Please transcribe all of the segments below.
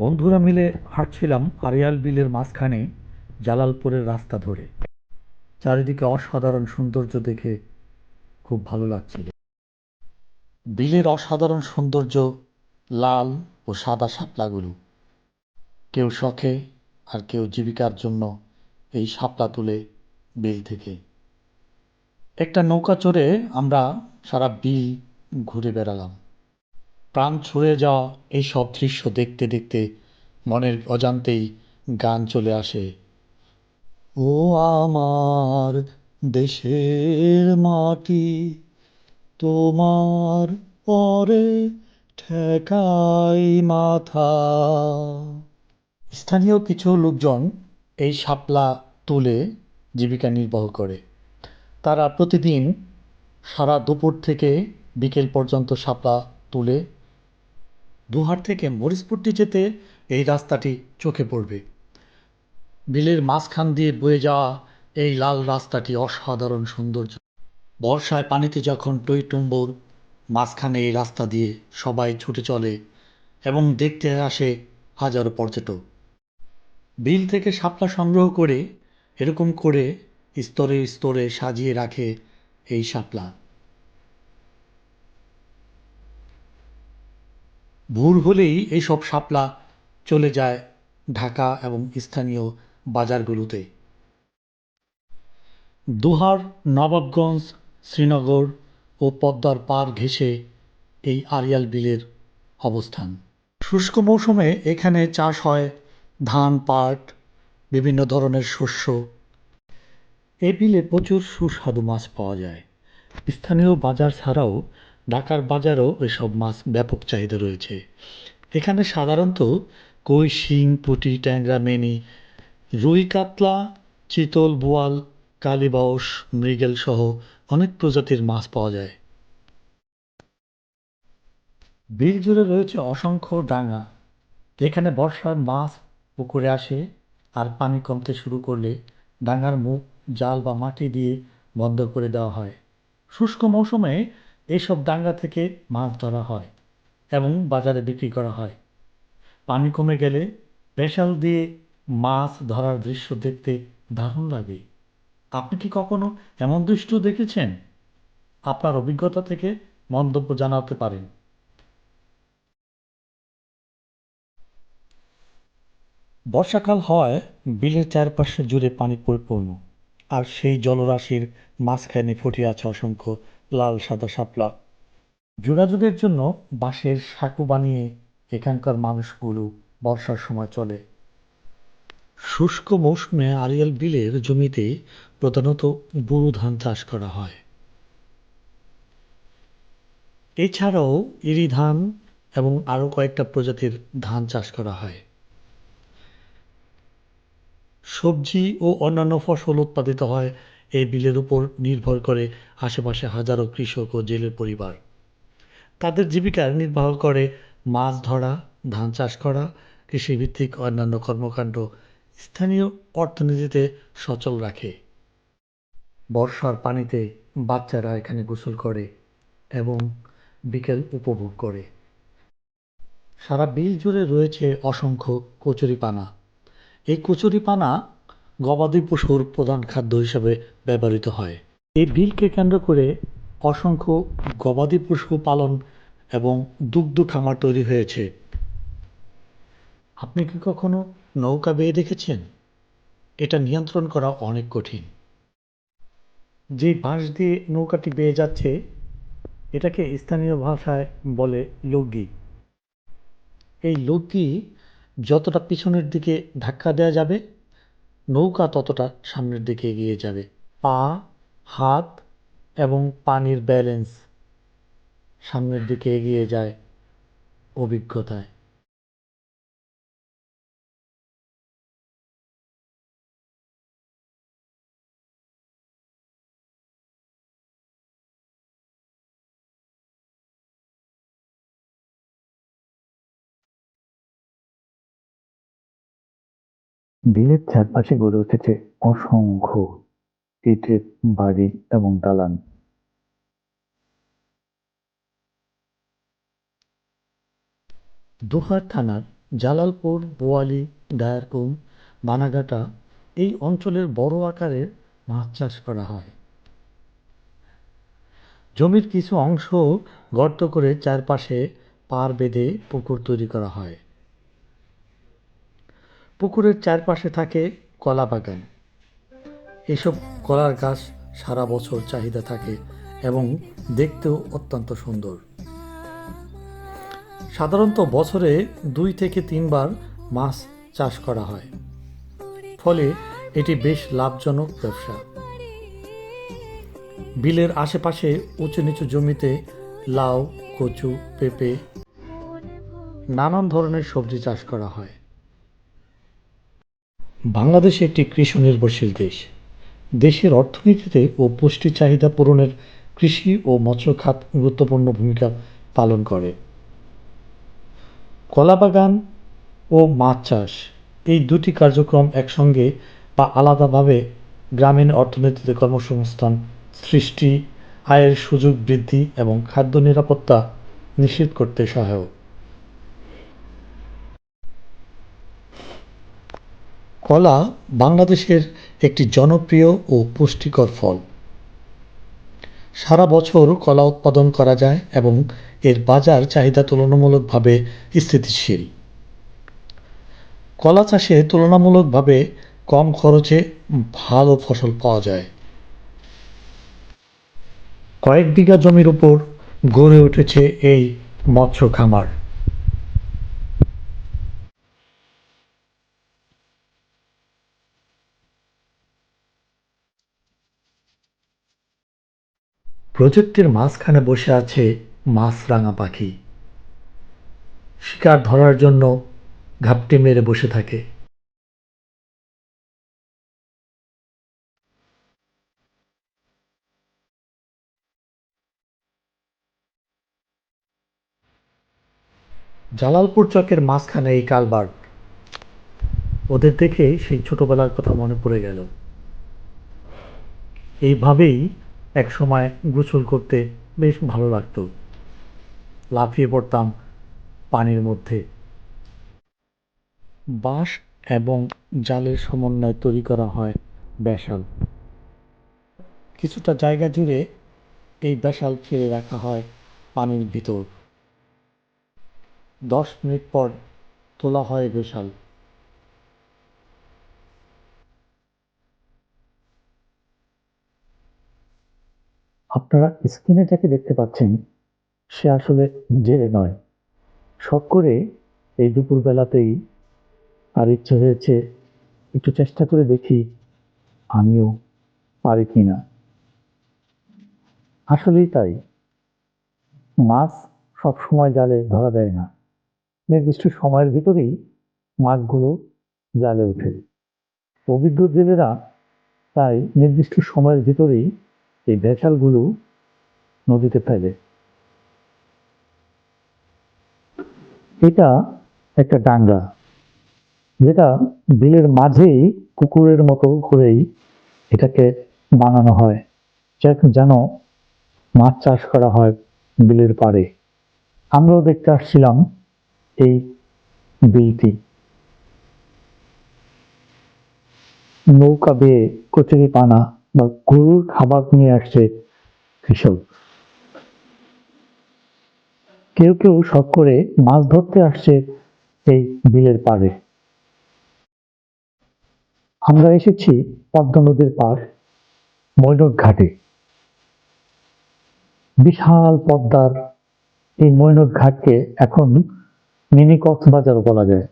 বন্ধুরা মিলে হাঁটছিলাম আড়িয়াল বিলের মাঝখানে জালালপুরের রাস্তা ধরে। চারিদিকে অসাধারণ সৌন্দর্য দেখে খুব ভালো লাগছিল। বিলের অসাধারণ সৌন্দর্য, লাল ও সাদা শাপলাগুলো। কেউ শখে আর কেউ জীবিকার জন্য এই শাপলা তুলে বিল থেকে। একটা নৌকা চড়ে আমরা সারা বিল ঘুরে বেড়ালাম। প্রাণ ছুঁয়ে যাওয়া এই সব দৃশ্য দেখতে দেখতে মনের অজান্তেই গান চলে আসে। ও আমার দেশের মাটি, তোমার পরে ঠেকাই মাথা। স্থানীয় কিছু লোকজন এই শাপলা তুলে জীবিকা নির্বাহ করে। তারা প্রতিদিন সারা দুপুর থেকে বিকেল পর্যন্ত শাপলা তুলে। দুহার থেকে মরিচপট্টি যেতে এই রাস্তাটি চোখে পড়বে। বিলের মাঝখান দিয়ে বয়ে যাওয়া এই লাল রাস্তাটি অসাধারণ সৌন্দর্য। বর্ষায় পানিতে যখন টইটুম্বুর, মাঝখানে এই রাস্তা দিয়ে সবাই ছুটে চলে এবং দেখতে আসে হাজারো পর্যটক। বিল থেকে শাপলা সংগ্রহ করে এরকম করে স্তরে স্তরে সাজিয়ে রাখে এই শাপলা। ভোর হলেই এইসব শাপলা চলে যায় ঢাকা এবং স্থানীয় বাজারগুলোতে। দোহার, নবাবগঞ্জ, শ্রীনগর ও পদ্মার পাড় ঘেঁষে এই আড়িয়াল বিলের অবস্থান। শুষ্ক মৌসুমে এখানে চাষ হয় ধান, পাট, বিভিন্ন ধরনের শস্য। এই বিলে প্রচুর সুস্বাদু মাছ পাওয়া যায়। স্থানীয় বাজার ছাড়াও ঢাকার বাজারেও এসব মাছ ব্যাপক চাহিদা রয়েছে। এখানে সাধারণত কই, শিং, পুঁটি, ট্যাংরা, মিনি, রুই, কাতলা, চিতল, বোয়াল, কালীবাউস, মৃগেল সহ অনেক প্রজাতির মাছ পাওয়া যায়। বিল জুড়ে রয়েছে অসংখ্য ডাঙা। যেখানে বর্ষার মাছ পুকুরে আসে আর পানি কমতে শুরু করলে ডাঙার মুখ জাল বা মাটি দিয়ে বন্ধ করে দেওয়া হয়। শুষ্ক মৌসুমে এইসব ডাঙা থেকে মাছ ধরা হয় এবং বাজারে বিক্রি করা হয়। পানি কমে গেলে পেশাল দিয়ে মাছ ধরার দৃশ্য দেখতে দারুণ লাগে। আপনি কি কখনো এমন দৃশ্য দেখেছেন? আপনার অভিজ্ঞতা থেকে মন্তব্য জানাতে পারেন। বর্ষাকাল হয়, বিলের চারপাশে জুড়ে পানি পরিপূর্ণ, আর সেই জলরাশির মাঝখানে ফুটে আছে অসংখ্য লাল সাদা শাপলা। যোগাযোগের জন্য বাঁশের সাঁকো বানিয়ে এখানকার মানুষগুলো বর্ষার সময় চলে। শুষ্ক মৌসুমে আড়িয়াল বিলের জমিতে প্রধানত বোরো ধান চাষ করা হয়। এছাড়াও ইরি ধান এবং আরও কয়েকটা প্রজাতির ধান চাষ করা হয়। সবজি ও অন্যান্য ফসল উৎপাদিত হয় এই বিলের উপর নির্ভর করে আশেপাশে হাজারো কৃষক ও জেলের পরিবার। তাদের জীবিকা নির্বাহ করে মাছ ধরা, ধান চাষ করা, কৃষিভিত্তিক অন্যান্য কর্মকাণ্ড স্থানীয় অর্থনীতিতে সচল রাখে। বর্ষার পানিতে বাচ্চারা এখানে গোসল করে এবং বিকেল উপভোগ করে। সারা বিল জুড়ে রয়েছে অসংখ্য কচুরিপানা। এই কচুরিপানা গবাদি পশুর প্রধান খাদ্য হিসেবে ব্যবহৃত হয়। এই বিলকে কেন্দ্র করে অসংখ্য গবাদি পশু পালন এবং দুগ্ধ খামার তৈরি হয়েছে। আপনি কি কখনো নৌকা বেয়ে দেখেছেন? এটা নিয়ন্ত্রণ করা অনেক কঠিন। যে বাঁশ দিয়ে নৌকাটি বেয়ে যাচ্ছে এটাকে স্থানীয় ভাষায় বলে লগি। এই লগি যতটা পিছনের দিকে ধাক্কা দেওয়া যাবে নৌকা ততটা সামনের দিকে এগিয়ে যাবে। পা, হাত এবং পানির ব্যালেন্স সামনের দিকে এগিয়ে যায় অভিজ্ঞতায়। বিলের চারপাশে গড়ে উঠেছে অসংখ্য ইটের বাড়ি এবং দালান। দোহার থানার জালালপুর, বোয়ালি, ডায়ারকুম, বানাঘাটা এই অঞ্চলের বড় আকারের মাছ চাষ করা হয়। জমির কিছু অংশ গর্ত করে চারপাশে পাড় বেঁধে পুকুর তৈরি করা হয়। পুকুরের চারপাশে থাকে কলা বাগান। এসব কলার গাছ সারা বছর চাহিদা থাকে এবং দেখতেও অত্যন্ত সুন্দর। সাধারণত বছরে 2 থেকে 3 বার মাছ চাষ করা হয়, ফলে এটি বেশ লাভজনক ব্যবসা। বিলের আশেপাশে উঁচু নিচু জমিতে লাউ, কচু, পেঁপে, নানান ধরনের সবজি চাষ করা হয়। বাংলাদেশ একটি কৃষি নির্ভরশীল দেশ। দেশের অর্থনীতিতে ও পুষ্টি চাহিদা পূরণের কৃষি ও মৎস্য খাত গুরুত্বপূর্ণ ভূমিকা পালন করে। কলাবাগান ও মাছ চাষ এই দুটি কার্যক্রম একসঙ্গে বা আলাদাভাবে গ্রামীণ অর্থনীতিতে কর্মসংস্থান সৃষ্টি, আয়ের সুযোগ বৃদ্ধি এবং খাদ্য নিরাপত্তা নিশ্চিত করতে সহায়ক। কলা বাংলাদেশের একটি জনপ্রিয় ও পুষ্টিকর ফল। সারা বছর কলা উৎপাদন করা যায় এবং এর বাজার চাহিদা তুলনামূলকভাবে স্থিতিশীল। কলা চাষে তুলনামূলকভাবে কম খরচে ভালো ফসল পাওয়া যায়। কয়েক বিঘা জমির উপর গড়ে উঠেছে এই মৎস্য খামার। প্রজেক্টের মাঝখানে বসে আছে মাছরাঙা পাখি। শিকার ধরার জন্য ঘাপটি মেরে বসে থাকে। জালালপুর চকের মাঝখানে এই কালভার্ট। ওদের দেখে সেই ছোটবেলার কথা মনে পড়ে গেল। এইভাবেই একসময় গোসল করতে বেশ ভালো লাগতো। লাফিয়ে পড়তাম পানির মধ্যে। বাঁশ এবং জালের সমন্বয়ে তৈরি করা হয় ব্যাসাল। কিছুটা জায়গা জুড়ে এই ব্যাসাল ফেলে রাখা হয় পানির ভিতর। 10 মিনিট পর তোলা হয় ব্যাসাল। আপনারা স্ক্রিনে যাকে দেখতে পাচ্ছেন সে আসলে জেলে নয়। শখ করে এই দুপুরবেলাতেই আর ইচ্ছে হয়েছে একটু চেষ্টা করে দেখি আমিও পারি কিনা। আসলেই তাই, মাছ সবসময় জালে ধরা দেয় না। নির্দিষ্ট সময়ের ভিতরেই মাছগুলো জালে ওঠে। অভিজ্ঞ জেলেরা তাই নির্দিষ্ট সময়ের ভিতরেই এই ভেসালগুলো নদীতে ফেলে। এটা একটা ডাঙ্গা, যেটা বিলের মাঝেই পুকুরের মতো করেই এটাকে বানানো হয়, যেন মাছ চাষ করা হয় বিলের পাড়ে। আমরাও দেখতে আসছিলাম এই বিলটি। নৌকা বেয়ে কচুরি পানা বা গরুর খাবার নিয়ে আসছে কৃষক। কেউ কেউ শখ করে মাছ ধরতে আসছে এই বিলের পাড়ে। আমরা এসেছি পদ্মা নদীর পার মৈনট ঘাটে। বিশাল পদ্মার এই মৈনট ঘাটকে এখন মিনি কক্সবাজারও বলা যায়।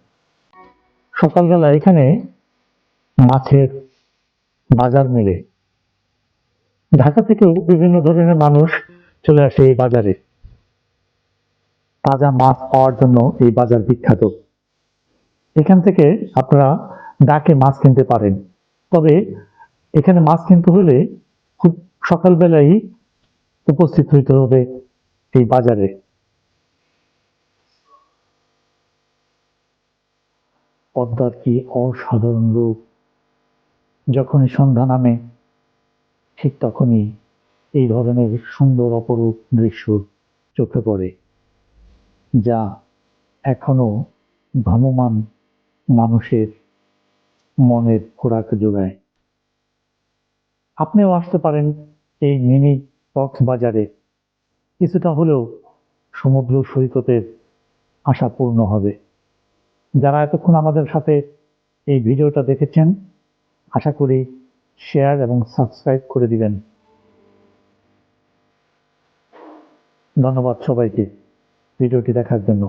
সকালবেলা এখানে মাছের বাজার মেলে। ঢাকা থেকেও বিভিন্ন ধরনের মানুষ চলে আসে এই বাজারে। তাজা মাছ পাওয়ার জন্য এই বাজার বিখ্যাত। এখান থেকে আপনারা ডাকে মাছ কিনতে পারেন, তবে এখানে মাছ কিনতে হলে খুব সকালবেলাই উপস্থিত হইতে হবে এই বাজারে। পদ্মার কি অসাধারণ রূপ! যখনই সন্ধ্যা নামে ঠিক তখনই এই ধরনের সুন্দর অপরূপ দৃশ্য চোখে পড়ে, যা এখনো ভ্রাম্যমান মানুষের মনের খোরাক যোগায়। আপনিও আসতে পারেন এই মিনি কক্সবাজারে, কিছুটা হলেও সমুদ্র সৈকতের আশা পূর্ণ হবে। যারা এতক্ষণ আমাদের সাথে এই ভিডিওটা দেখেছেন, আশা করি শেয়ার এবং সাবস্ক্রাইব করে দিবেন। ধন্যবাদ সবাইকে ভিডিওটি দেখার জন্য।